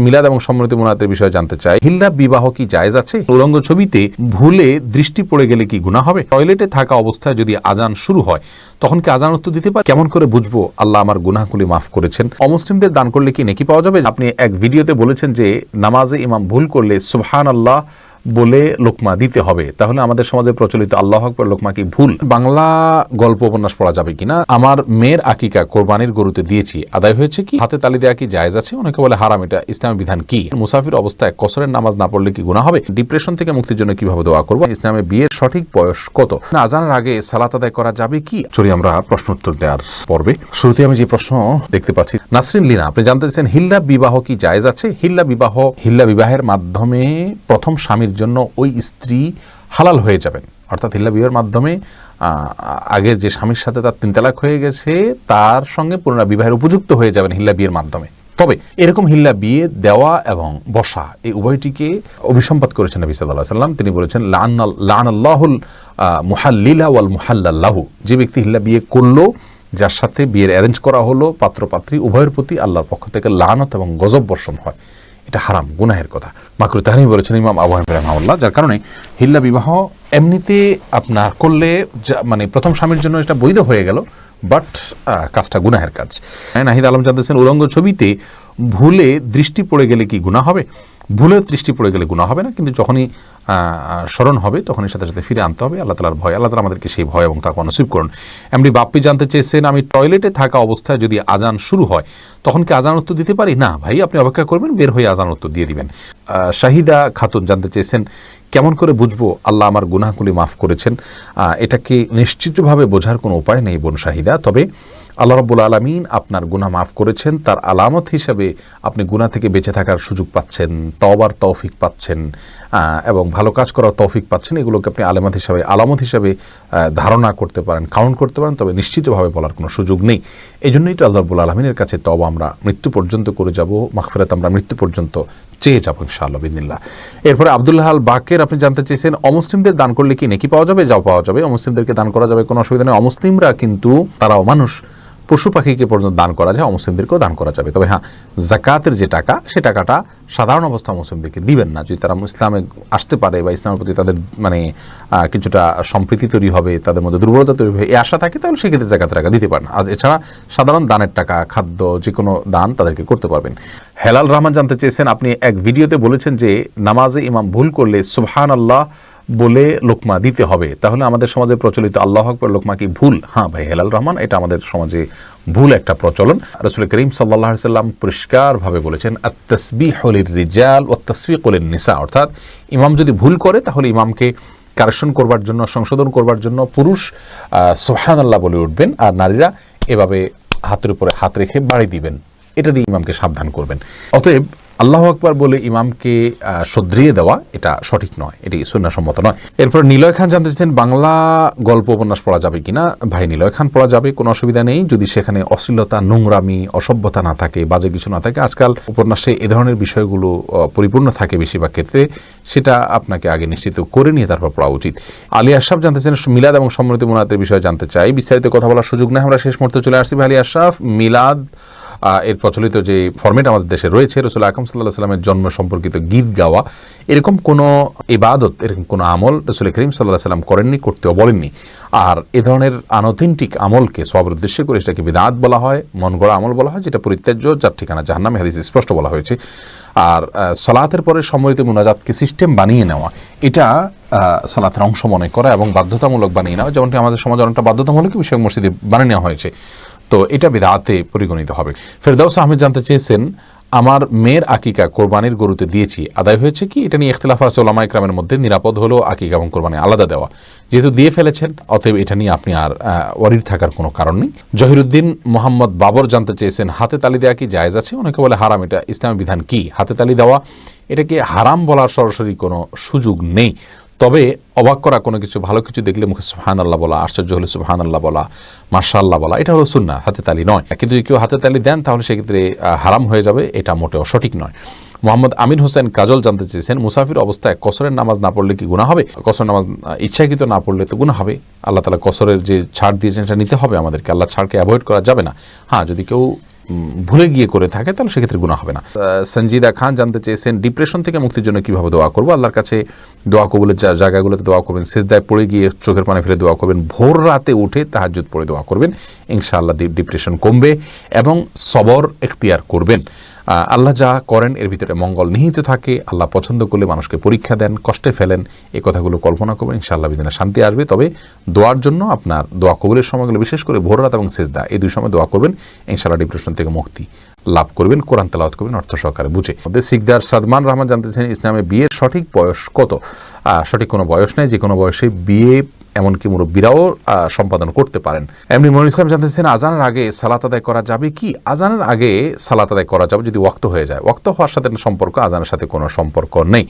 মিলাদ এবং সম্মিলিত মুনাজাতের বিষয়ে জানতে চাই। হিল্লা বিবাহ কি জায়েজ আছে? উলঙ্গ ছবিতে ভুলে দৃষ্টি পড়ে গেলে কি গুনাহ হবে? টয়লেটে থাকা অবস্থায় যদি আজান শুরু হয় তখন কি আজান উত্তর দিতে পারে? কেমন করে বুঝবো আল্লাহ আমার গুনাহগুলি মাফ করেছেন? অমুসলিমদের দান করলে কি নেকি পাওয়া যাবে? আপনি এক ভিডিওতে বলেছেন যে নামাজে ইমাম ভুল করলে সুবহানাল্লাহ বলে লোকমা দিতে হবে, তাহলে আমাদের সমাজে প্রচলিত আল্লাহু আকবার লোকমা কি ভুল? বাংলা গল্প উপন্যাস পড়া যাবে কিনা? আমার মেয়ের আকিকা কোরবানির গরুতে দিয়েছি, আদায় হয়েছে কি? হাতে তালি দেওয়া কি জায়েজ আছে? অনেকে বলে হারাম, এটা ইসলামের বিধান কি? মুসাফির অবস্থায় কসরের নামাজ না পড়লে কি গুনাহ হবে? ডিপ্রেশন থেকে মুক্তির জন্য কিভাবে দোয়া করব? ইসলামে বিয়ের সঠিক বয়স কত? আজানের আগে সালাত আদায় করা যাবে কি? চলি আমরা প্রশ্ন উত্তর দেওয়ার পর্বে। শুরুতে আমি যে প্রশ্ন দেখতে পাচ্ছি, নাসরিন লিনা আপনি জানতে চাইছেন হিল্লা বিবাহ কি জায়েজ আছে? হিল্লা বিবাহের মাধ্যমে প্রথম স্বামীর জন্য ওই স্ত্রী হালাল হয়ে যাবেন, অর্থাৎ হিল্লা বিবাহের মাধ্যমে আগে যে স্বামীর সাথে তার 3 তালাক হয়ে গেছে তার সঙ্গে পুনরাবিবাহের উপযুক্ত হয়ে যাবেন হিল্লা বিয়ের মাধ্যমে। তবে এরকম হিল্লা বিয়ে দেওয়া এবং বসা এই উভয়টিকে অভিসম্পাত করেছেন নবী সাল্লাল্লাহু আলাইহি ওয়াসাল্লাম। তিনি বলেছেন লাআনাল্লাহুল মুহাল্লিলা ওয়াল মুহাল্লাল্লাহু, যে ব্যক্তি হিল্লা বিয়ে করলো, যার সাথে বিয়ের অ্যারেঞ্জ করা হলো, পাত্রপাত্রী উভয়ের প্রতি আল্লাহর পক্ষ থেকে লানত এবং গজব বর্ষণ হয়, এটা হারাম, গুনাহের কথা। মাকরুহ তাহরিম বলেছেন ইমাম আবু হানিফা রাহিমাহুল্লাহ। যার কারণে হিল্লা বিবাহ এমনিতে আপনার করলে মানে প্রথম স্বামীর জন্য এটা বৈধ হয়ে গেল, বাট কাজটা গুনাহের কাজ। নাহিদ আলম জানতেছেন উলঙ্গ ছবিতে ভুলে দৃষ্টি পড়ে গেলে কি গুনাহ হবে? ভুলে দৃষ্টি পড়ে গেলে গুনাহ হবে না, কিন্তু যখনই স্মরণ হবে তখনই সাথে সাথে ফিরে আনতে হবে। আল্লাহ তাআলার ভয়, আল্লাহ তাআলা আমাদেরকে সেই ভয় এবং তাকওয়া নসিব করুন। এমনি বাপ্পি জানতে চেয়েছেন, আমি টয়লেটে থাকা অবস্থায় যদি আজান শুরু হয় তখন কি আজান উত্তর দিতে পারি? না ভাই, আপনি অপেক্ষা করবেন, বের হয়ে আজান উত্তর দিয়ে দিবেন। শাহিদা খাতুন জানতে চেয়েছেন, কেমন করে বুঝবো আল্লাহ আমার গুনাহগুলি মাফ করেছেন? এটাকে নিশ্চিতভাবে বোঝার কোনো উপায় নেই বোন শাহিদা, তবে আল্লাহ রাব্বুল আলামিন আপনার গুনাহ মাফ করেছেন তার আলামত হিসাবে আপনি গুনাহ থেকে বেঁচে থাকার সুযোগ পাচ্ছেন, তওবার তৌফিক পাচ্ছেন এবং ভালো কাজ করার তৌফিক পাচ্ছেন। এগুলোকে আপনি আলামত হিসাবে ধারণা করতে পারেন, কাউন্ট করতে পারেন, তবে নিশ্চিতভাবে বলার কোনো সুযোগ নেই। এই জন্যই তো আল্লাহ রাব্বুল আলামিনের কাছে তওবা আমরা মৃত্যু পর্যন্ত করে যাব, মাগফিরাত আমরা মৃত্যু পর্যন্ত চেয়ে যাবো ইনশাআল্লাহ বিদিনিল্লাহ। এরপরে আব্দুল্লাহ আল বাকের আপনি জানতে চেয়েছেন, অমুসলিমদের দান করলে কি নেকি পাওয়া যাবে? যাও পাওয়া যাবে, অমুসলিমদেরকে দান করা যাবে, কোনো অসুবিধা নেই। অমুসলিমরা কিন্তু তারাও মানুষ, পশু পাখিকে পর্যন্ত দান করা যায়, অমুসলিমদেরকেও দান করা যাবে। তবে হ্যাঁ, যাকাতের যে টাকা সে টাকাটা সাধারণ অবস্থা মুসলিমদেরকে দিবেন না। যদি তারা ইসলামে আসতে পারে বা ইসলামের প্রতি তাদের মানে কিছুটা সম্প্রীতি তৈরি হবে, তাদের মধ্যে দুর্বলতা তৈরি হবে, এই আশা থাকে, তাহলে সেক্ষেত্রে যাকাতের টাকা দিতে পারেন। আর এছাড়া সাধারণ দানের টাকা, খাদ্য, যে কোনো দান তাদেরকে করতে পারবেন। হেলাল রহমান জানতে চেয়েছেন, আপনি এক ভিডিওতে বলেছেন যে নামাজে ইমাম ভুল করলে সুবহানাল্লাহ বলে লোকমা দিতে হবে, তাহলে আমাদের সমাজে প্রচলিত আল্লাহু আকবার লোকমা কি ভুল? হ্যাঁ ভাই হেলাল রহমান, এটা আমাদের সমাজে ভুল একটা প্রচলন। রাসূল করিম সাল্লাল্লাহু আলাইহি ওয়াসাল্লাম পরিষ্কারভাবে বলেছেন, আত-তাসবিহু লির-রিজাল ওয়াত-তাসফিকু লিন-নিসা, অর্থাৎ ইমাম যদি ভুল করে তাহলে ইমামকে কারেকশন করবার জন্য, সংশোধন করবার জন্য পুরুষ সুবহানাল্লাহ বলে উঠবেন, আর নারীরা এভাবে হাতের উপরে হাত রেখে বাড়ি দিবেন, এটা দিয়ে ইমামকে সাবধান করবেন। অতএব আল্লাহু আকবার বলে ইমামকে শুধরিয়ে দেওয়া এটা সঠিক নয়, এটি সুন্নাহসম্মত নয়। এরপর নিলয় খান জানতে চাইছেন, বাংলা গল্প উপন্যাস পড়া যাবে কিনা? ভাই নিলয় খান, পড়া যাবে, কোনো অসুবিধা নেই, যদি সেখানে অশ্লীলতা, নোংরামি, অসভ্যতা না থাকে, বাজে কিছু না থাকে। আজকাল উপন্যাসে এ ধরনের বিষয়গুলো পরিপূর্ণ থাকে বেশিরভাগ ক্ষেত্রে, সেটা আপনাকে আগে নিশ্চিত করে নিয়ে তারপর পড়া উচিত। আলী আশরাফ জানতে চাইছেন, মিলাদ এবং সম্মিলিত মুনাজাতের বিষয়ে জানতে চাই, বিস্তারিত কথা বলার সুযোগ নেই, আমরা শেষ মুহূর্তে চলে আসছি। ভাই আলী আশরাফ, মিলাদ এর প্রচলিত যে ফরম্যাট আমাদের দেশে রয়েছে, রাসূল আকরাম সাল্লাল্লাহু আলাইহি ওয়াসাল্লামের জন্ম সম্পর্কিত গীত গাওয়া, এরকম কোনো ইবাদত, এরকম কোনো আমল রাসূল করিম সাল্লাল্লাহু আলাইহি ওয়াসাল্লাম করেননি, করতেও বলেননি। আর এ ধরনের আনঅথেন্টিক আমলকে সওয়াবের উদ্দেশ্যে করে সেটাকে বিদআত বলা হয়, মন গড়া আমল বলা হয়, যেটা পরিত্যাজ্য, যার ঠিকানা জাহান্নামে, হাদিসে স্পষ্ট বলা হয়েছে। আর সালাতের পরে সম্মিলিত মুনাজাতকে সিস্টেম বানিয়ে নেওয়া, এটা সালাতের অংশ মনে করা এবং বাধ্যতামূলক বানিয়ে নেওয়া, যেমনটি আমাদের সমাজে অনেকটা বাধ্যতামূলক বিষয় মসজিদে বানিয়ে নেওয়া হয়েছে, তো এটা বিদআতে পরিগণিত হবে। ফেরদাউস আহমেদ জানতে চেয়েছেন, আমার মেয়ের আকিকা কোরবানির গরুতে দিয়েছি, আদায় হয়েছে কি? এটা নিয়ে ইখতিলাফ আছে উলামায়ে কেরামের মধ্যে। নিরাপদ হলো আকিকা এবং কোরবানি আলাদা দেওয়া, যেহেতু দিয়ে ফেলেছেন অতএব এটা নিয়ে আপনি আর ওয়ারিড থাকার কোনো কারণ নেই। জহিরুদ্দিন মোহাম্মদ বাবর জানতে চেয়েছেন, হাতে তালি দেওয়া কি জায়েজ আছে? অনেকে বলে হারাম, এটা ইসলামের বিধান কি? হাতে তালি দেওয়া এটাকে হারাম বলার সরাসরি কোনো সুযোগ নেই, তবে অবাক করা কোনো কিছু, ভালো কিছু দেখলে মুখে সুবহানাল্লাহ বলা, আশ্চর্য হলে সুবহানাল্লাহ বলা, মাশাআল্লাহ বলা, এটা হলো সুন্নাহ, হাতে তালি নয়। কিন্তু যদি কেউ হাতে তালি দেন তাহলে সেক্ষেত্রে হারাম হয়ে যাবে, এটা মোটেও সঠিক নয়। মোহাম্মদ আমির হোসেন কাজল জানতে চেয়েছেন, মুসাফির অবস্থায় কসরের নামাজ না পড়লে কি গুনাহ হবে? কসর নামাজ ইচ্ছাকৃত না পড়লে তো গুনাহ হবে। আল্লাহ তাআলা কসরের যে ছাড় দিয়েছেন সেটা নিতে হবে আমাদেরকে, আল্লাহ ছাড়কে অ্যাভয়েড করা যাবে না। হ্যাঁ, যদি কেউ ভুলে গিয়ে করে থাকে তাহলে সেক্ষেত্রে গুনাহ হবে না। সঞ্জিদা খান জানতে চেয়েছেন ডিপ্রেশন থেকে মুক্তির জন্য কিভাবে দোয়া করবো। আল্লাহর কাছে দোয়া কবুলের জায়গাগুলোতে দোয়া করবেন, সিজদায় পড়ে গিয়ে চোখের পানি ফেলে দোয়া করবেন, ভোর রাতে উঠে তাহাজ্জুদ পড়ে দোয়া করবেন, ইনশাআল্লাহ ডিপ্রেশন কমবে এবং সবর এখতিয়ার করবেন। আল্লাহ যা করেন এর ভিতরে মঙ্গল নিহিত থাকে। আল্লাহ পছন্দ করলে মানুষকে পরীক্ষা দেন, কষ্টে ফেলেন, এই কথাগুলো কল্পনা করবেন, ইনশাআল্লাহ বিদিনে শান্তি আসবে। তবে দোয়ার জন্য আপনার দোয়া কবুলের সময়গুলো বিশেষ করে ভোর রাত এবং সিজদা এই দুই সময় দোয়া করবেন, ইনশাআল্লাহ ডিপ্রেশন থেকে মুক্তি লাভ করবেন। কোরআন তেলাওয়াত করবেন অর্থ সহকারে বুঝে। সিকদার সাদমান রহমান জানতেছেন ইসলামে বিয়ের সঠিক বয়স কত। সঠিক কোনো বয়স নেই, যে কোনো বয়সে বিয়ে এমনকি মুরব্বীরাও সম্পাদন করতে পারেন। এমনি মনির ইসলাম জানতেছেন আজানের আগে সালাত আদায় করা যাবে কি। আজানের আগে সালাত আদায় করা যাবে যদি ওয়াক্ত হয়ে যায়। ওয়াক্ত হওয়ার সাথে সম্পর্ক, আজানের সাথে কোনো সম্পর্ক নেই।